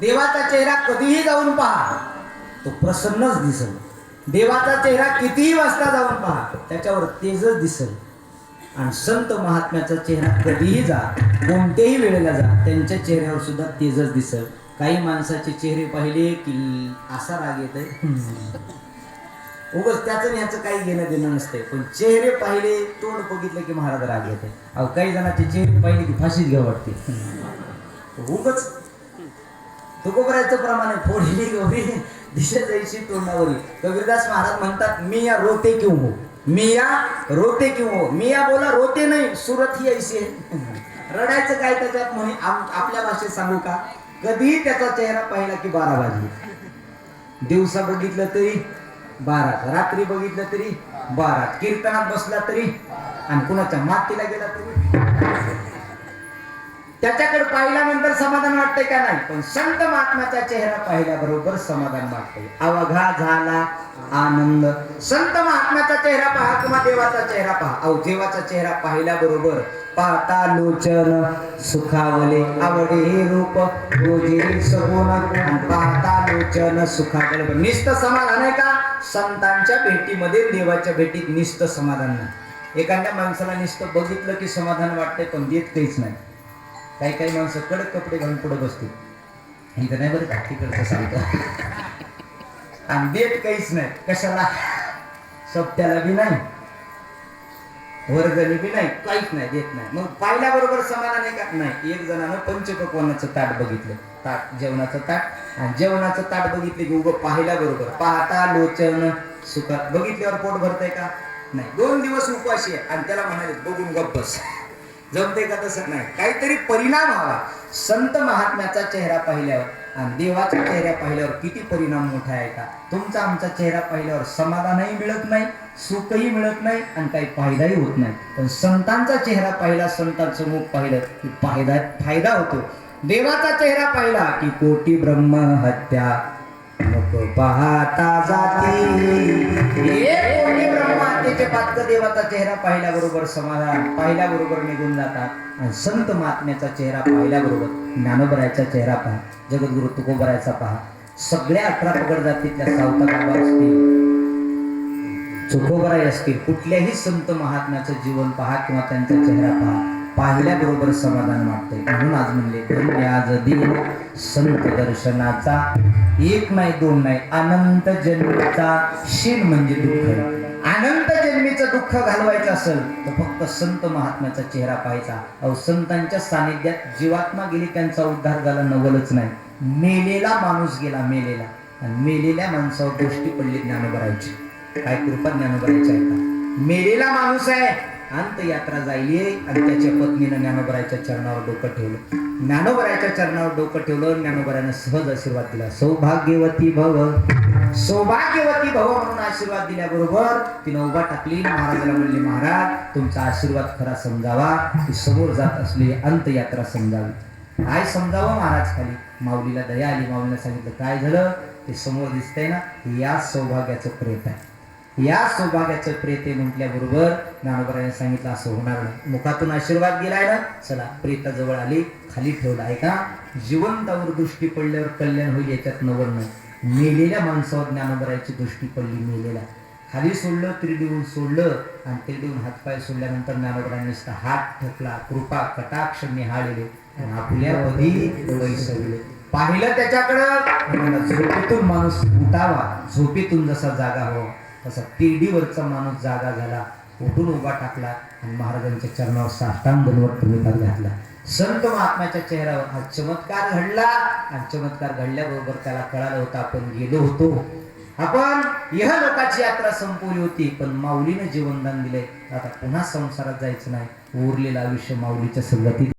देवाचा चेहरा कधीही जाऊन पहा, तो प्रसन्नच दिसेल. देवाचा चेहरा कितीही वाजता जाऊन पहा, त्याच्यावर तेजच दिसेल. आणि संत महात्म्याचा चेहरा कधीही जा, कोणत्याही वेळेला जा, त्यांच्या चेहऱ्यावर सुद्धा तेजच दिसेल. काही माणसाचे चेहरे पाहिले की असा राग येतोय, उगाच त्याचं ह्याचं काही घेणं देणं नसते. पण चेहरे पाहिले, तोंड बघितलं की महाराज राग येते. अहो काही जणांचे चेहरे पाहिले की फाशीच घ्यावं वाटते. उगाच तुकोबरायचं प्रमाणे फोडली गौरी दिशा जायची तोंडावरी. कबीरदास महाराज म्हणतात, मी या रोते क्यों हो, मी या रोते क्यों हो. मी या बोला रोते नाही, सुरत ही ऐसी आहे. रडायचं काय त्याच्यात म्हणे. आपल्या भाषेत सांगू का, कधी त्याचा चेहरा पाहिला की 12 वाजले. दिवसा बघितलं तरी 12, रात्री बघितलं तरी 12, कीर्तनात बसला तरी, आणि कुणाच्या मातीला गेला तरी. त्याच्याकडे पाहिल्यानंतर समाधान वाटतंय का नाही. पण संत महात्म्याचा चेहरा पाहिल्याबरोबर समाधान वाटतंय. अवघा झाला आनंद. संत महात्म्याचा चेहरा पहा किंवा देवाचा चेहरा पहा. अहो देवाचा चेहरा पाहिल्याबरोबर पाहता लोचन सुखावले, आवडे रूप गोजे सगुण. पाहता लोचन सुखावले, निस्त समाधान आहे का. संतांच्या भेटीमध्ये, देवाच्या भेटीत निस्त समाधान नाही. एखाद्या माणसाला निस्त बघितलं की समाधान वाटतंय, पण देत काहीच नाही. काही काही माणसं कडक कपडे घालून पुढे बसतील, इथं नाही बरं का, तिकडचं सांगतो. आणि देत काहीच नाही. कशाला, सप्त्याला बी नाही, वर्गणी बी नाही, काहीच नाही, देत नाही. मग पाहिल्याबरोबर समाधान आहे का नाही. एक जणानं पंचपक्वान्नाचं ताट बघितलं, ताट जेवणाचं ताट, आणि जेवणाचं ताट बघितले की उभं पाहिल्याबरोबर पाहता लोचन सुखात. बघितल्यावर पोट भरतंय का नाही. 2 दिवस उपवाशी आहे आणि त्याला म्हणाले बघून गप्प बस, जमते का. तसं नाही, काहीतरी परिणाम व्हावा. संत महात्म्याचा चेहरा पाहिल्यावर आणि देवाचा चेहरा पाहिल्यावर किती परिणाम मोठा आहे का. तुमचा आमचा चेहरा पाहिल्यावर समाधानही मिळत नाही, सुखही मिळत नाही, आणि काही फायदाही होत नाही. पण संतांचा चेहरा पाहिला, संतांचं मुख पाहिलं की फायदा होतो. देवाचा चेहरा पाहिला की कोटी ब्रह्म हत्या नको पाहता जाती. कोटी ब्रह्म हत्येचे पातक देवाचा चेहरा पाहिल्याबरोबर समाधान, पाहिल्याबरोबर निघून जातात. आणि संत महात्म्याचा चेहरा पाहिल्याबरोबर, ज्ञानोबरायचा चेहरा पहा, जगद्गुरु तुकोबरायचा पहा, सगळ्या 18 पगड जातीतल्या सावता बाबा असतील, तुकोबराय असतील, कुठल्याही संत महात्म्याचं जीवन पहा किंवा त्यांचा चेहरा पहा, पाहिल्याबरोबर समाधान वाटतंय. म्हणून आज म्हणले, धन्य आज दिन संत दर्शनाचा, 1 नाही 2 नाही, अनंत जन्मीचा शीन म्हणजे दुःख. अनंत जन्मीचं दुःख घालवायचं असेल तर फक्त संत महात्म्याचा चेहरा पाहायचा. अहो संतांच्या सानिध्यात जीवात्मा गेली, त्यांचा उद्धार झाला, नवलच नाही. मेलेला माणूस गेला, मेलेला, आणि मेलेल्या माणसावर गोष्टी पडली ज्ञानोबरायची. काय कृपा ज्ञानोबरायची आहे का. मेलेला माणूस आहे, अंतयात्रा जायली, आणि त्याच्या पत्नीनं ज्ञानोबरायच्या चरणावर डोकं ठेवलं. ज्ञानोबरायच्या चरणावर डोकं ठेवलं. ज्ञानोबरायानं सहज आशीर्वाद दिला, सौभाग्यवती भव, सौभाग्यवती भव म्हणून आशीर्वाद दिल्याबरोबर तिनं उभा टाकली. महाराजाला म्हणले, महाराज तुमचा आशीर्वाद खरा समजावा, की समोर जात असलेली अंतयात्रा समजावी. काय समजावं महाराज. खाली माऊलीला दया आली. माऊलीला सांगितलं, काय झालं ते समोर दिसतंय ना, या सौभाग्याचं प्रेत आहे, या सौभाग्याचं प्रेत आहे. म्हटल्याबरोबर ज्ञानोबरायाने सांगितलं, असं होणार नाही. मुखातून आशीर्वाद गेलाय ना, चला प्रेताजवळ आली, खाली ठेवला. आहे का, जिवंतावर दृष्टी पडल्यावर कल्याण होईल, याच्यात नवल नाही. मेलेल्या माणसावर ज्ञानोबरायाची दृष्टी पडली, मेलेला खाली सोडलं, त्रिदेऊन सोडलं, आणि त्रिदेऊन हातपाय सोडल्यानंतर ज्ञानोबरायाने हात ठोकला, कृपा कटाक्ष निहाळले, आपल्या पदी वैसवले. पाहिलं त्याच्याकडं. झोपेतून माणूस उठावा, झोपेतून जसा जागा हो तसा तिरडीवरचा माणूस जागा झाला, उठून उभा टाकला, आणि महाराजांच्या चरणावर साष्टांग दंडवत भूमिकात घातला. संत महात्म्याच्या चेहऱ्यावर हा चमत्कार घडला. आणि चमत्कार घडल्याबरोबर त्याला कळालं होतं, आपण गेलो होतो, आपण ह्या लोकांची यात्रा संपवली होती, पण माऊलीने जीवनदान दिले, आता पुन्हा संसारात जायचं नाही, उरलेलं आयुष्य माऊलीच्या संगतीत